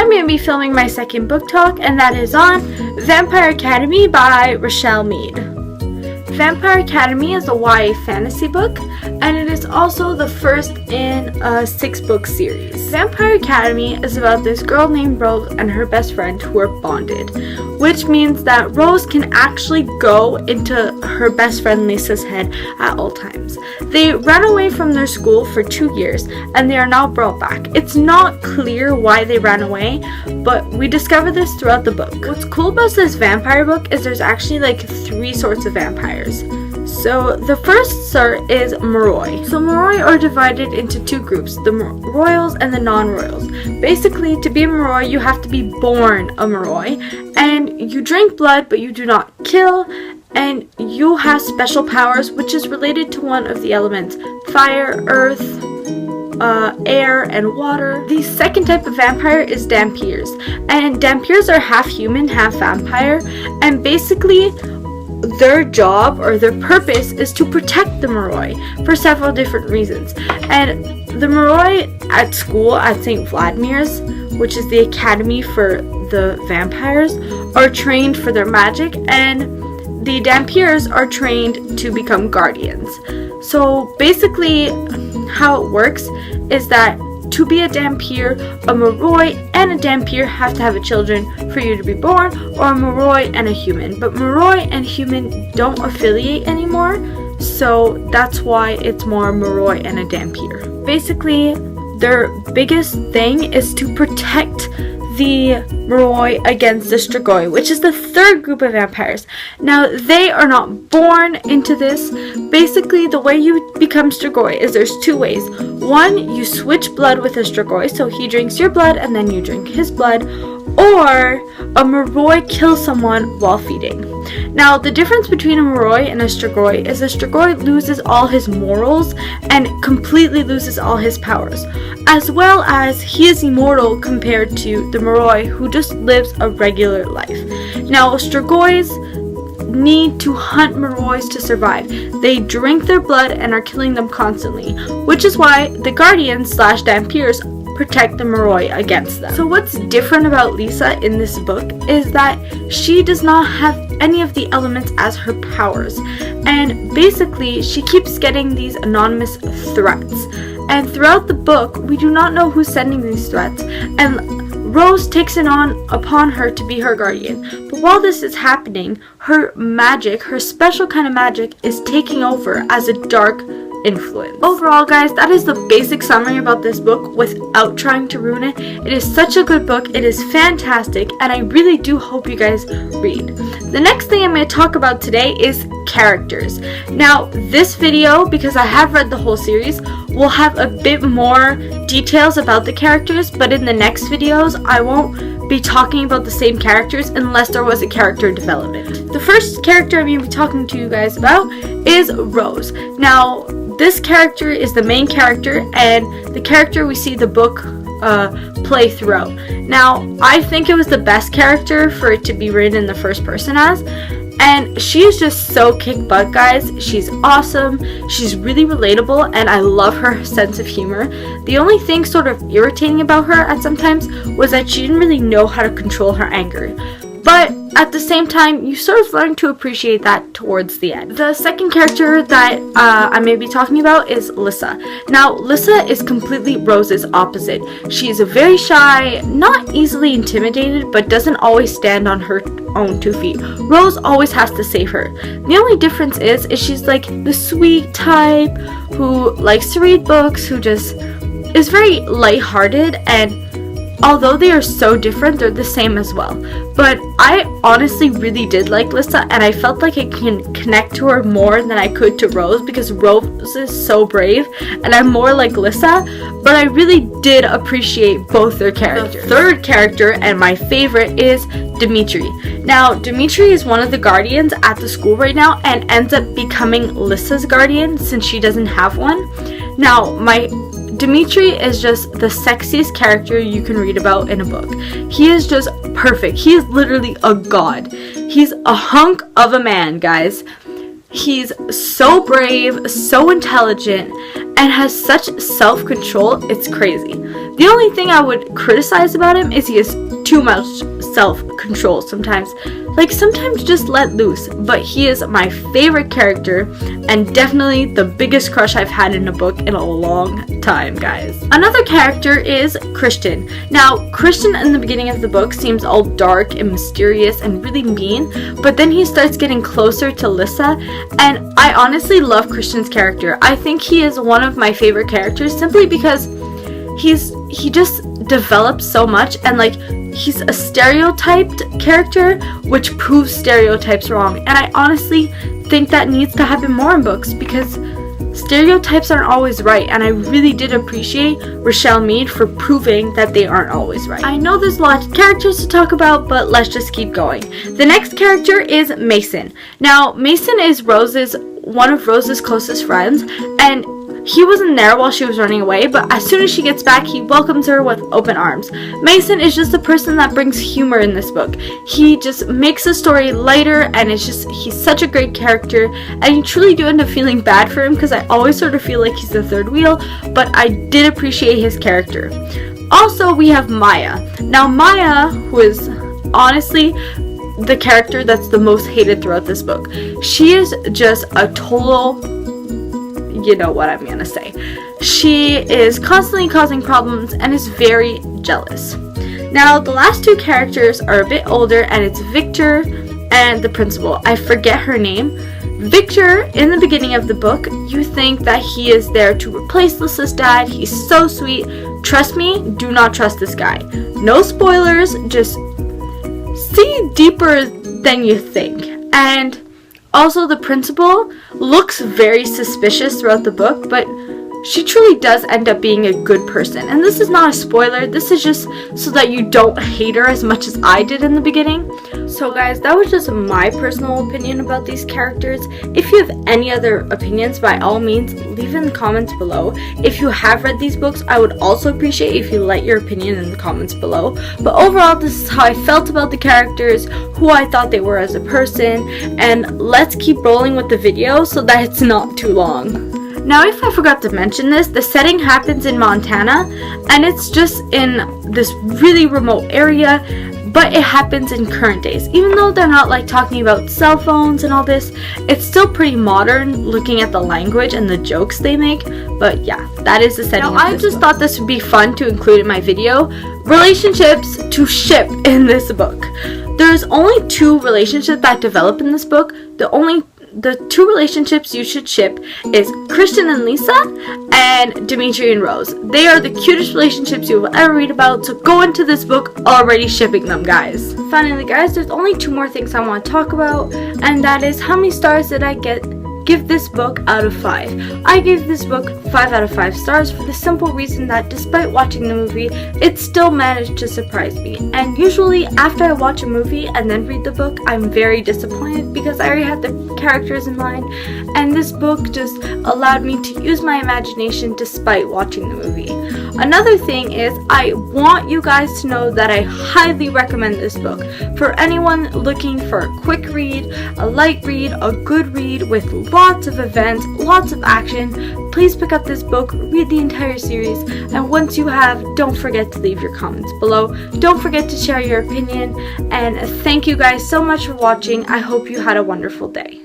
I'm going to be filming my second book talk, and that is on Vampire Academy by Rechel Mead. Vampire Academy is a YA fantasy book, and it is also the first in a 6-book series. Vampire Academy is about this girl named Rose and her best friend who are bonded, which means that Rose can actually go into her best friend Lisa's head at all times. They ran away from their school for 2 years, and they are now brought back. It's not clear why they ran away, but we discover this throughout the book. What's cool about this vampire book is there's actually like 3 sorts of vampires. So the first sort is Moroi. So Moroi are divided into 2 groups, the royals and the non-royals. Basically, to be a Moroi, you have to be born a Moroi, and you drink blood but you do not kill, and you have special powers which is related to one of the elements, fire, earth, air, and water. The second type of vampire is Dampiers, and Dampiers are half human, half vampire, and basically their job or their purpose is to protect the Moroi for several different reasons. And the Moroi at school at St. Vladimir's, which is the academy for the vampires, are trained for their magic, and the Dampiers are trained to become guardians. So basically how it works is that to be a Dampier, a Moroi and a Dampier have to have a children for you to be born, or a Moroi and a human. But Moroi and human don't affiliate anymore, so that's why it's more Moroi and a Dampier. Basically, their biggest thing is to protect the Moroi against the Strigoi, which is the third group of vampires. Now, they are not born into this. Basically, the way you become Strigoi is there's 2 ways. One, you switch blood with a Strigoi, so he drinks your blood and then you drink his blood, or a Moroi kills someone while feeding. Now, the difference between a Moroi and a Strigoi is a Strigoi loses all his morals and completely loses all his powers, as well as he is immortal compared to the Moroi, who just lives a regular life. Now, Strigois need to hunt Morois to survive. They drink their blood and are killing them constantly, which is why the Guardians / Dampiers protect the Moroi against them. So what's different about Lisa in this book is that she does not have any of the elements as her powers, and basically she keeps getting these anonymous threats, and throughout the book we do not know who's sending these threats, and Rose takes it upon her to be her guardian. But while this is happening, her magic, her special kind of magic, is taking over as a dark influence. Overall, guys, that is the basic summary about this book without trying to ruin it. It is such a good book. It is fantastic, and I really do hope you guys read. The next thing I'm going to talk about today is characters. Now, this video, because I have read the whole series, will have a bit more details about the characters, but in the next videos, I won't be talking about the same characters unless there was a character development. The first character I'm going to be talking to you guys about is Rose. Now, this character is the main character and the character we see the book play throughout. Now, I think it was the best character for it to be written in the first person as, and she is just so kick butt, guys. She's awesome, she's really relatable, and I love her sense of humor. The only thing sort of irritating about her at sometimes was that she didn't really know how to control her anger. But at the same time, you sort of learn to appreciate that towards the end. The second character that I may be talking about is Lissa. Now, Lissa is completely Rose's opposite. She is very shy, not easily intimidated, but doesn't always stand on her own 2 feet. Rose always has to save her. The only difference is she's like the sweet type who likes to read books, who just is very lighthearted, and although they are so different, they're the same as well. But I honestly really did like Lissa, and I felt like I can connect to her more than I could to Rose, because Rose is so brave and I'm more like Lissa, but I really did appreciate both their characters. The third character, and my favorite, is Dimitri. Now, Dimitri is one of the guardians at the school right now and ends up becoming Lissa's guardian since she doesn't have one. Now, Dimitri is just the sexiest character you can read about in a book. He is just perfect. He is literally a god. He's a hunk of a man, guys. He's so brave, so intelligent, and has such self-control, it's crazy. The only thing I would criticize about him is he has too much self-control sometimes. Like, sometimes just let loose. But he is my favorite character, and definitely the biggest crush I've had in a book in a long time, guys. Another character is Christian. Now, Christian in the beginning of the book seems all dark and mysterious and really mean, but then he starts getting closer to Lissa, and I honestly love Christian's character. I think he is one of my favorite characters simply because he just develops so much, and like, he's a stereotyped character, which proves stereotypes wrong. And I honestly think that needs to happen more in books, because stereotypes aren't always right, and I really did appreciate Rechel Mead for proving that they aren't always right. I know there's a lot of characters to talk about, but let's just keep going. The next character is Mason. Now, Mason is one of Rose's closest friends, and he wasn't there while she was running away, but as soon as she gets back, he welcomes her with open arms. Mason is just the person that brings humor in this book. He just makes the story lighter, and he's such a great character, and you truly do end up feeling bad for him, because I always sort of feel like he's the third wheel, but I did appreciate his character. Also, we have Maya. Now, Maya, who is honestly the character that's the most hated throughout this book. She is just a total, you know what I'm gonna say. She is constantly causing problems and is very jealous. Now, the last two characters are a bit older, and it's Victor and the principal. I forget her name. Victor, in the beginning of the book, you think that he is there to replace Lissa's dad. He's so sweet. Trust me, do not trust this guy. No spoilers, just see deeper than you think. And also, the principal looks very suspicious throughout the book, but she truly does end up being a good person. And this is not a spoiler, this is just so that you don't hate her as much as I did in the beginning. So guys, that was just my personal opinion about these characters. If you have any other opinions, by all means, leave in the comments below. If you have read these books, I would also appreciate if you let your opinion in the comments below. But overall, this is how I felt about the characters, who I thought they were as a person, and let's keep rolling with the video so that it's not too long. Now, if I forgot to mention this, the setting happens in Montana, and it's just in this really remote area, but it happens in current days. Even though they're not like talking about cell phones and all this, it's still pretty modern looking at the language and the jokes they make. But yeah, that is the setting. Now, I just thought this would be fun to include in my video. Relationships to ship in this book. There's only 2 relationships that develop in this book. The 2 relationships you should ship is Christian and Lissa, and Dimitri and Rose. They are the cutest relationships you will ever read about, so go into this book already shipping them, guys. Finally, guys, there's only 2 more things I want to talk about, and that is how many stars did I give this book out of 5. I gave this book 5 out of 5 stars for the simple reason that despite watching the movie, it still managed to surprise me. And usually after I watch a movie and then read the book, I'm very disappointed because I already had the characters in mind, and this book just allowed me to use my imagination despite watching the movie. Another thing is, I want you guys to know that I highly recommend this book for anyone looking for a quick read, a light read, a good read with lots of events, lots of action. Please pick up this book, read the entire series, and once you have, don't forget to leave your comments below. Don't forget to share your opinion, and thank you guys so much for watching. I hope you had a wonderful day.